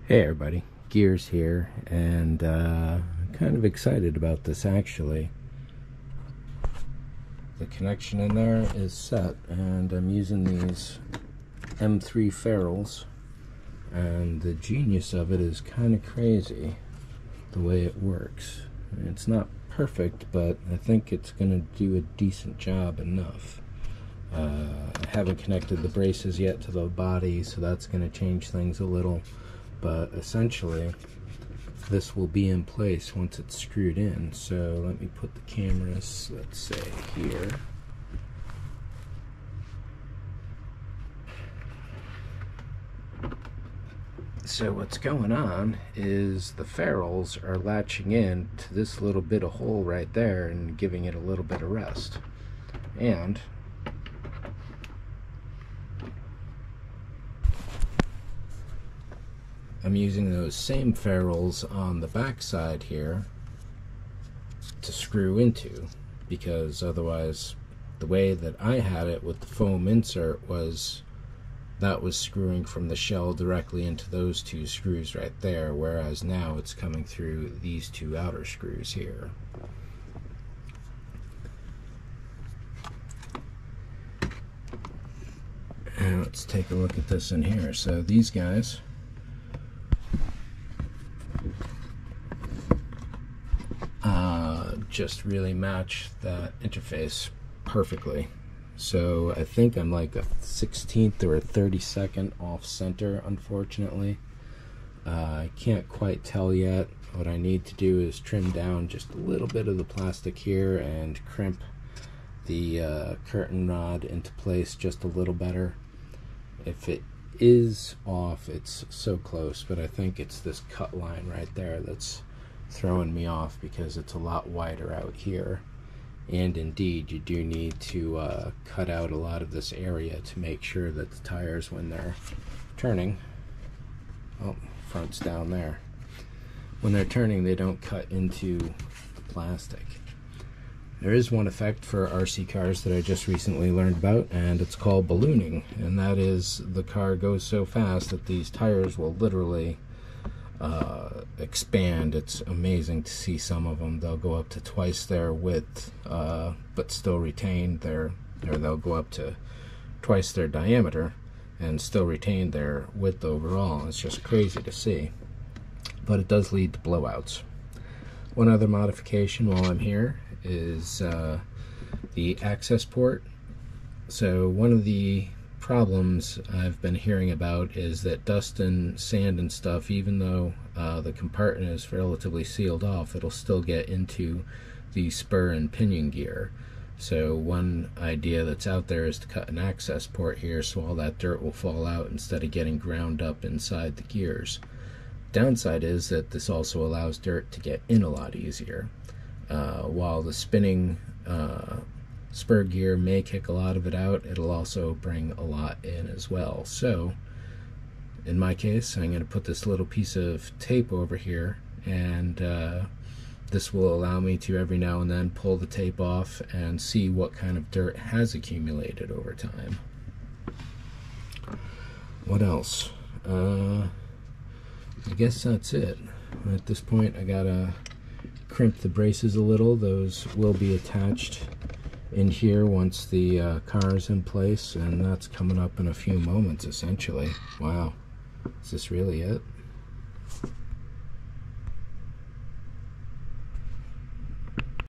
Hey everybody, Gears here, and kind of excited about this actually. The connection in there is set, and I'm using these M3 ferrules, and the genius of it is kind of crazy the way it works. It's not perfect, but I think it's going to do a decent job enough. I haven't connected the braces yet to the body, so that's going to change things a little. But essentially, this will be in place once it's screwed in. So let me put the cameras, let's say, here. So what's going on is the ferrules are latching in to this little bit of hole right there and giving it a little bit of rest. And I'm using those same ferrules on the back side here to screw into, because otherwise the way that I had it with the foam insert was that was screwing from the shell directly into those two screws right there, whereas now it's coming through these two outer screws here. And let's take a look at this in here. So these guys just really match that interface perfectly. So I think I'm like a 16th or a 32nd off center, unfortunately. I can't quite tell yet. What I need to do is trim down just a little bit of the plastic here and crimp the curtain rod into place just a little better. If it is off, it's so close, but I think it's this cut line right there that's throwing me off, because it's a lot wider out here, and indeed you do need to cut out a lot of this area to make sure that the tires, when they're turning, oh, front's down there, when they're turning, they don't cut into the plastic. There is one effect for RC cars that I just recently learned about, and it's called ballooning, and that is the car goes so fast that these tires will literally expand. It's amazing to see some of them. They'll go up to twice their width, but still retain their, or they'll go up to twice their diameter and still retain their width overall. It's just crazy to see, but it does lead to blowouts. One other modification while I'm here is the access port. So one of the problems I've been hearing about is that dust and sand and stuff, even though the compartment is relatively sealed off, it'll still get into the spur and pinion gear. So one idea that's out there is to cut an access port here so all that dirt will fall out instead of getting ground up inside the gears. Downside is that this also allows dirt to get in a lot easier. While the spinning spur gear may kick a lot of it out, it'll also bring a lot in as well. So in my case, I'm going to put this little piece of tape over here, and this will allow me to every now and then pull the tape off and see what kind of dirt has accumulated over time. What else? I guess that's it. At this point, I gotta crimp the braces a little. Those will be attached in here once the car is in place, and that's coming up in a few moments essentially. Wow, is this really it?